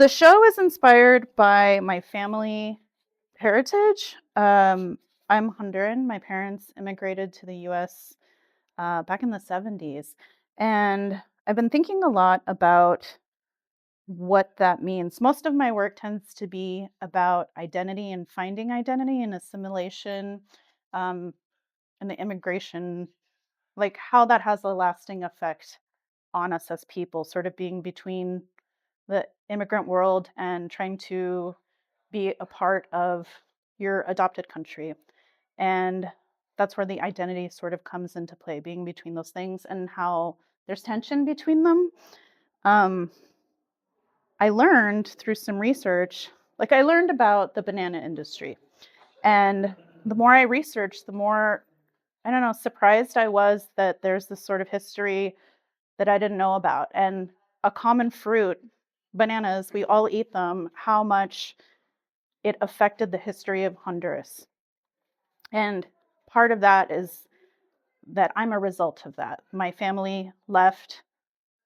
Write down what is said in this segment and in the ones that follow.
The show is inspired by my family heritage. I'm Honduran. My parents immigrated to the US back in the 70s. And I've been thinking a lot about what that means. Most of my work tends to be about identity and finding identity and assimilation um, and the immigration, like how that has a lasting effect on us as people, sort of being between the immigrant world and trying to be a part of your adopted country. And that's where the identity sort of comes into play, being between those things and how there's tension between them. Um, I learned through some research, like I learned about the banana industry. And the more I researched, the more, I don't know, surprised I was that there's this sort of history that I didn't know about. And a common fruit, bananas, we all eat them, how much it affected the history of Honduras. And part of that is that I'm a result of that. My family left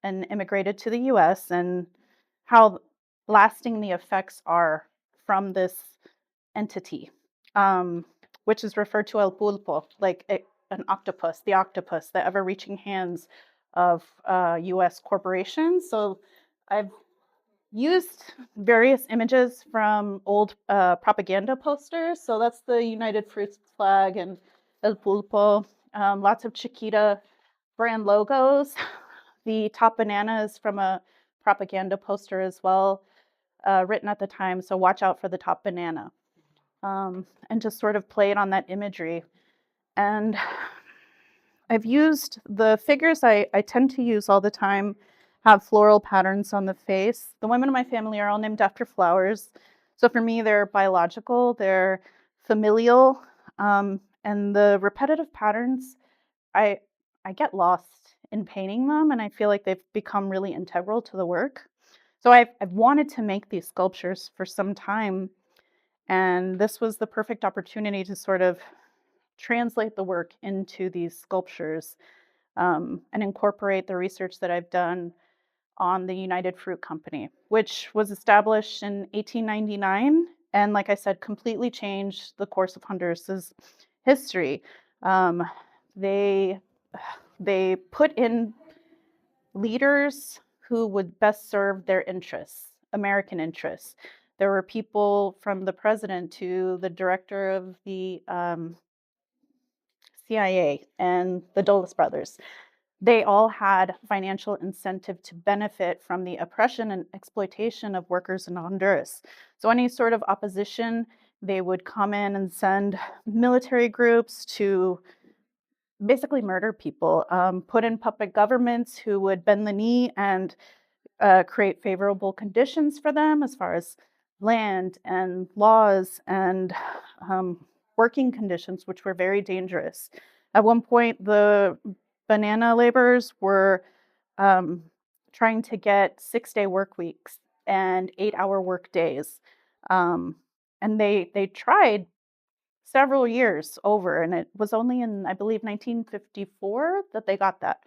and immigrated to the US, and how lasting the effects are from this entity, um, which is referred to el pulpo, like an octopus, the ever reaching hands of US corporations. So I've used various images from old propaganda posters. So that's the United Fruits flag and El Pulpo, lots of Chiquita brand logos. The top banana is from a propaganda poster as well, written at the time. So watch out for the top banana. And just sort of played on that imagery. And I've used the figures I tend to use all the time have floral patterns on the face. The women in my family are all named after flowers. So for me, they're biological, they're familial, and the repetitive patterns, I I get lost in painting them, and I feel like they've become really integral to the work. So I've wanted to make these sculptures for some time, and this was the perfect opportunity to sort of translate the work into these sculptures, and incorporate the research that I've done on the United Fruit Company, which was established in 1899, and like I said, completely changed the course of Honduras's history. Um, they they put in leaders who would best serve their interests, American interests. There were people from the president to the director of the CIA and the Dulles brothers. They all had financial incentive to benefit from the oppression and exploitation of workers in Honduras. So any sort of opposition, they would come in and send military groups to basically murder people, put in puppet governments who would bend the knee and create favorable conditions for them as far as land and laws and um, working conditions, which were very dangerous. At one point, the banana laborers were um, trying to get 6-day work weeks and 8-hour work days. Um, and they tried several years over, and it was only in, I believe, 1954 that they got that.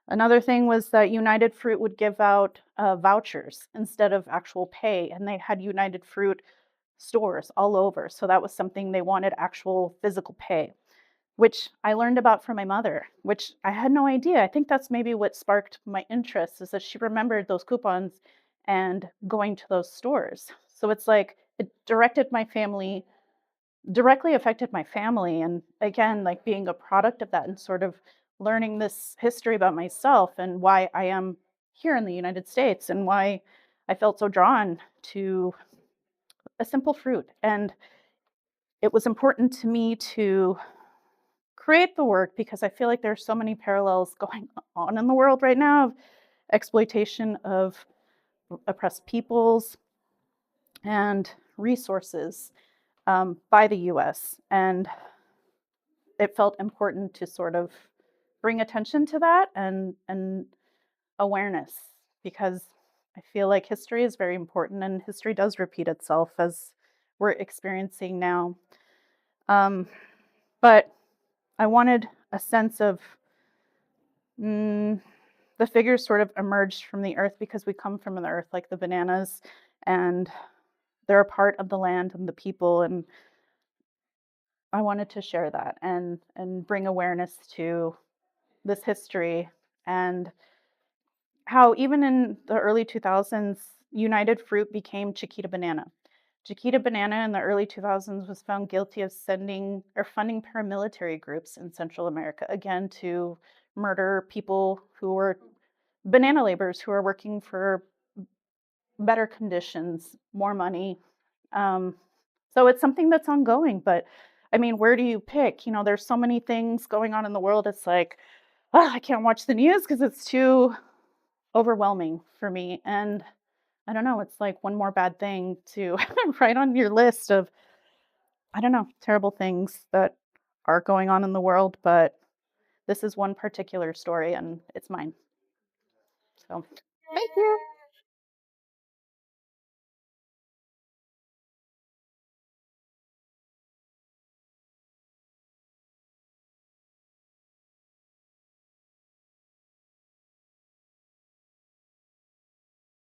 Another thing was that United Fruit would give out vouchers instead of actual pay, and they had United Fruit stores all over. So that was something they wanted, actual physical pay, which I learned about from my mother, which I had no idea. I think that's maybe what sparked my interest, is that she remembered those coupons and going to those stores. So it's like it directly affected my family, and again, like being a product of that and sort of learning this history about myself and why I am here in the United States and why I felt so drawn to a simple fruit. And it was important to me to create the work because I feel like there's so many parallels going on in the world right now of exploitation of oppressed peoples and resources by the US. And it felt important to sort of bring attention to that and awareness, because I feel like history is very important and history does repeat itself as we're experiencing now. Um, but I wanted a sense of the figures sort of emerged from the earth because we come from the earth, like the bananas and they're a part of the land and the people, and I wanted to share that and bring awareness to this history and how even in the early 2000s, United Fruit became Chiquita Banana. Chiquita Banana in the early 2000s was found guilty of sending or funding paramilitary groups in Central America, again, to murder people who were banana laborers who are working for better conditions, more money. Um, so it's something that's ongoing, but I mean, where do you pick? You know, there's so many things going on in the world. It's like, oh, I can't watch the news because it's too overwhelming for me. And I don't know, it's like one more bad thing to write on your list of, I don't know, terrible things that are going on in the world. But this is one particular story and it's mine. So thank you.